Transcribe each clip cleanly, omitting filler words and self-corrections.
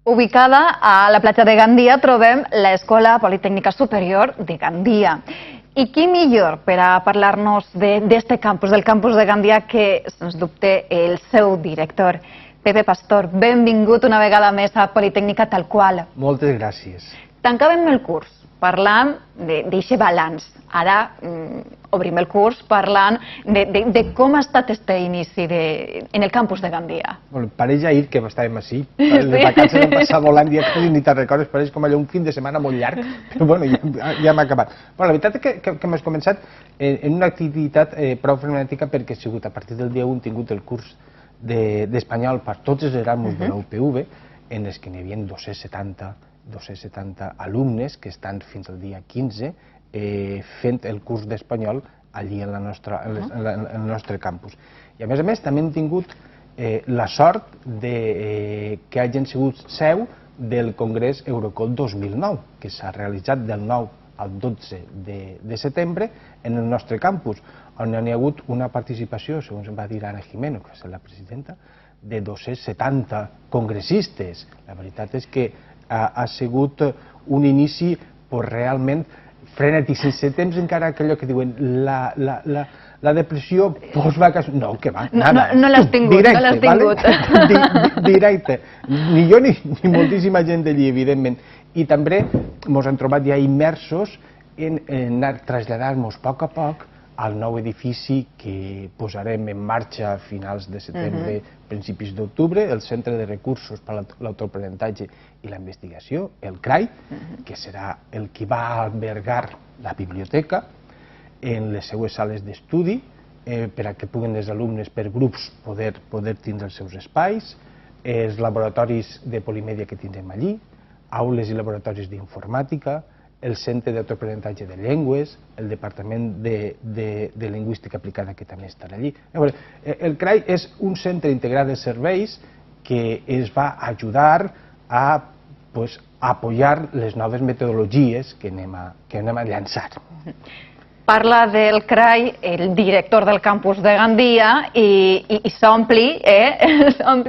Ubicada a la platja de Gandia trobem l'Escola Politècnica Superior de Gandia. I qui millor per a parlar-nos d'este campus, del campus de Gandia, que, sens dubte, el seu director. Pepe Pastor, benvingut una vegada més a Politècnica tal qual. Moltes gràcies. Tancàvem el curs parlant d'aquest balanç. Ara obrim el curs parlant de com ha estat este inici en el campus de Gandia. Pareix ahir que estàvem així. Les vacances han passat volant i ni te'n recordes, pareix com allò un fin de setmana molt llarg, però bueno, ja hem acabat. La veritat és que hem començat en una activitat prou frenètica perquè ha sigut a partir del dia 1 tingut el curs d'espanyol per tots els Erasmus de la UPV, en els que n'hi havia 270 alumnes que estan fins al dia 15 fent el curs d'espanyol allí en el nostre campus. I a més també hem tingut la sort que hagin sigut seu del Congrés Eurocol 2009, que s'ha realitzat del 9 al 12 de setembre en el nostre campus, on hi ha hagut una participació, segons em va dir Ana Jimeno, que va ser la presidenta, de 270 congressistes. La veritat és que ha sigut un inici realment frenètic, sense temps encara allò que diuen la depressió postvacacions. No, que va, nada. No l'has tingut, no l'has tingut. Directe. Ni jo ni moltíssima gent d'allí, evidentment. I també ens hem trobat ja immersos en anar traslladant-nos a poc al nou edifici que posarem en marxa a finals de setembre, principis d'octubre, el Centre de Recursos per a l'Autoaprenentatge i la Investigació, el CRAI, que serà el que va albergar la biblioteca en les seues sales d'estudi per a que puguen els alumnes per grups poder tindre els seus espais, els laboratoris de polimèdia que tindrem allí, aules i laboratoris d'informàtica, el Centre d'Autoaprenentatge de Llengües, el Departament de Lingüística Aplicada, que també estarà allí. El CRAI és un centre integrat de serveis que ens va ajudar a apoyar les noves metodologies que anem a llançar. Parla del CRAI, el director del campus de Gandia, i s'ompli,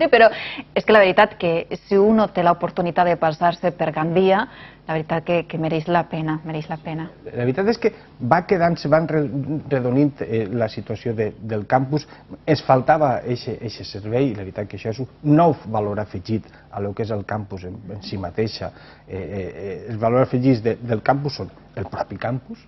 però és que la veritat que si un té l'oportunitat de passar-se per Gandia, la veritat que mereix la pena, mereix la pena. La veritat és que van redonint la situació del campus, ens faltava aquest servei, i la veritat que això és un nou valor afegit a lo que és el campus en si mateixa. Els valors afegits del campus són el propi campus,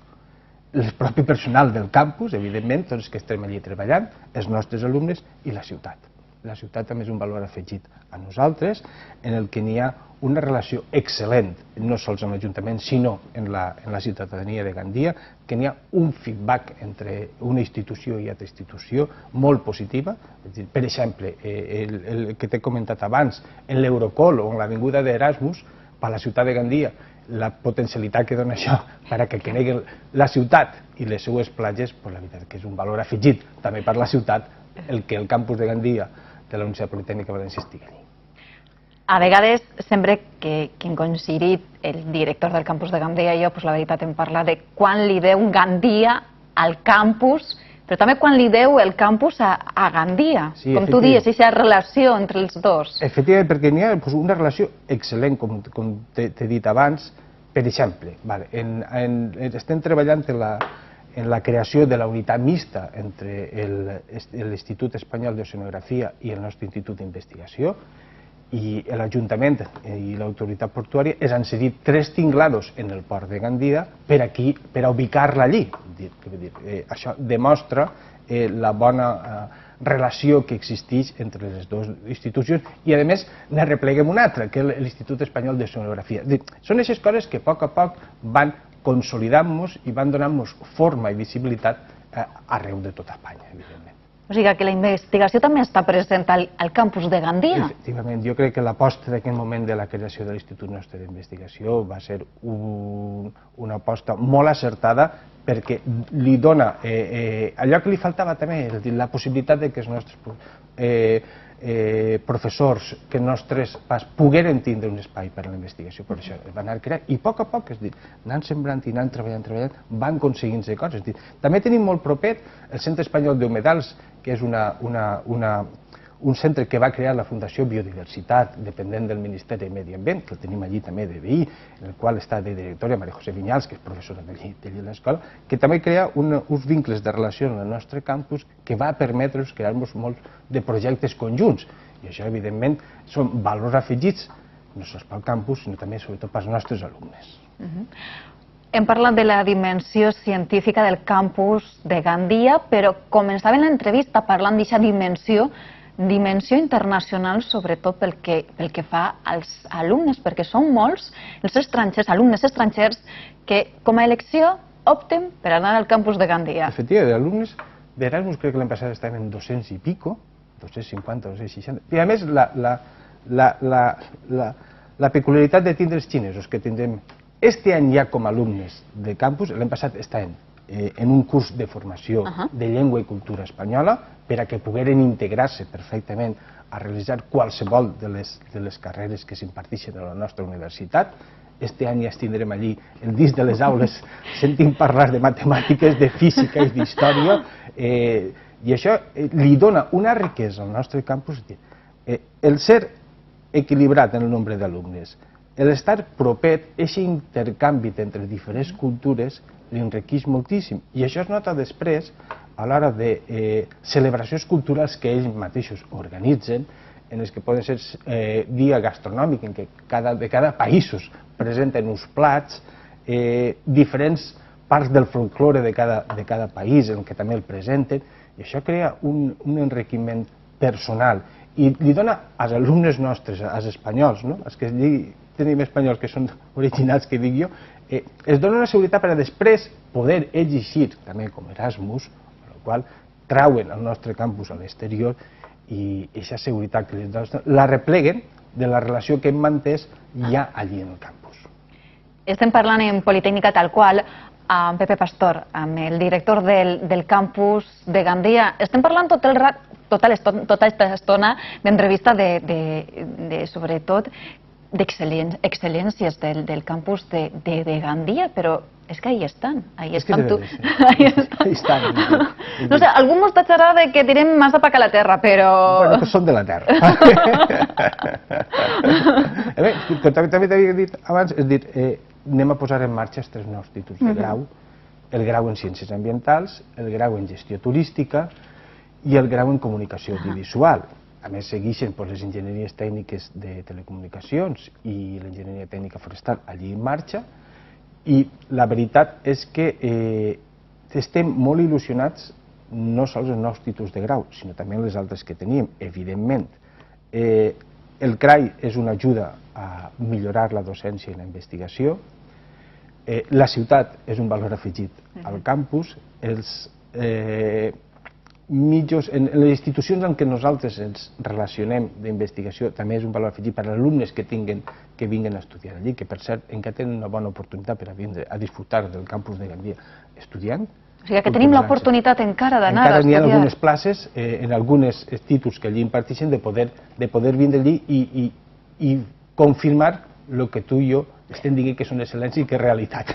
el propi personal del campus, evidentment, tots els que estem allí treballant, els nostres alumnes i la ciutat. La ciutat també és un valor afegit a nosaltres, en el que n'hi ha una relació excel·lent, no sols amb l'Ajuntament, sinó en la ciutadania de Gandia, que n'hi ha un feedback entre una institució i altra institució molt positiva. Per exemple, el que t'he comentat abans, en l'Eurocol o en l'Avinguda d'Erasmus, per a la ciutat de Gandia, la potencialitat que dona això per a que coneguen la ciutat i les seues platges, la veritat que és un valor afegit també per la ciutat el que el campus de Gandia de la Universitat Politècnica València estigui allí. A vegades, sempre que hem coincidit el director del campus de Gandia i jo, la veritat em parla de quan li deu Gandia al campus, però també quan li deu el campus a Gandia, com tu dius, aquesta relació entre els dos. Efectivament, perquè n'hi ha una relació excel·lent, com t'he dit abans. Per exemple, estem treballant en la creació de la unitat mixta entre l'Institut Espanyol d'Oceanografia i el nostre Institut d'Investigació, i l'Ajuntament i l'autoritat portuària ens han cedit 3 tinglados en el port de Gandia per a ubicar-la allí. Això demostra la bona relació que existeix entre les dues institucions i, a més, ne repleguem una altra, que és l'Institut Espanyol d'Oceanografia. Són aquestes coses que a poc van consolidant-nos i van donant-nos forma i visibilitat arreu de tota Espanya, evidentment. O sigui que la investigació també està present al campus de Gandia. Efectivament, jo crec que l'aposta d'aquell moment de la creació de l'Institut nostre d'Investigació va ser una aposta molt acertada perquè li dona allò que li faltava també, és a dir, la possibilitat que els nostres professors, que els nostres pas pogueren tindre un espai per a la investigació. Per això es va anar creant i a poc, és a dir, anant sembrant i anant treballant, van aconseguint-se coses. També tenim molt proper el Centre Espanyol d'Humedals, que és una un centre que va crear la Fundació Biodiversitat, dependent del Ministeri de Medi Ambient, que el tenim allí també de veí, en el qual està de directora Maria José Vinyals, que és professora d'allí a l'escola, que també crea uns vincles de relació en el nostre campus que va permetre crear-nos molts de projectes conjunts. I això, evidentment, són valors afegits no sols pel campus, sinó també, sobretot, pels nostres alumnes. Hem parlat de la dimensió científica del campus de Gandia, però començava l'entrevista parlant d'aquesta dimensió internacional, sobretot pel que fa als alumnes, perquè són molts els estrangers, alumnes estrangers, que com a elecció opten per anar al campus de Gandia. Efectivament, alumnes d'Erasmus crec que l'any passat estaven en 200 i pico, 250, 260, i a més la peculiaritat de tindre els xinesos que tindrem este any ja com a alumnes de campus, l'any passat estaven en un curs de formació de llengua i cultura espanyola per a que pogueren integrar-se perfectament a realitzar qualsevol de les carreres que s'imparteixen a la nostra universitat. Este any ja tindrem allí el disc de les aules sentint parlar de matemàtiques, de física i d'història, i això li dona una riquesa al nostre campus. El ser equilibrat en el nombre d'alumnes, l'estar proper, aquest intercanvi entre diferents cultures l'enriqueix moltíssim, i això es nota després a l'hora de celebracions culturals que ells mateixos organitzen, en els que poden ser dia gastronòmic, en què de cada país presenten uns plats, diferents parts del folklore de cada país en què també el presenten, i això crea un enriquiment personal i li dona als alumnes nostres, als espanyols, els que tenim espanyols que són originals, que dic jo, es dona una seguretat per a després poder exigir també com Erasmus, amb la qual trauen el nostre campus a l'exterior, i aquesta seguretat que els donen la repleguen de la relació que hem mantès ja allí en el campus. Estem parlant en Politècnica tal qual, amb Pepe Pastor, amb el director del campus de Gandia. Estem parlant tota aquesta estona d'entrevista sobretot d'excel·lències del campus de Gandia, però és que ahí estan, ahí estan tu. Ahí estan. No sé, algú mos tatxarà de que tirem massa pa a la terra, però... Bueno, que són de la terra. També t'havia dit abans, és dir, anem a posar en marxa els 3 nous títols de grau, el grau en Ciències Ambientals, el grau en Gestió Turística i el grau en Comunicació Audiovisual. A més, segueixen les enginyeries tècniques de telecomunicacions i l'enginyeria tècnica forestal allí en marxa, i la veritat és que estem molt il·lusionats no sols en nous títols de grau, sinó també en les altres que teníem, evidentment. El CRAI és una ajuda a millorar la docència i la investigació, la ciutat és un valor afegit al campus, en les institucions en què nosaltres ens relacionem d'investigació també és un valor afegit per als alumnes que vinguen a estudiar allí, que per cert encara tenen una bona oportunitat per a vindre a disfrutar del campus de Gandia estudiant. O sigui que tenim l'oportunitat encara d'anar a estudiar. Encara n'hi ha algunes places, en alguns títols que allí imparteixen, de poder vindre allí i confirmar el que tu i jo estem dient que són excel·lència i que és realitat.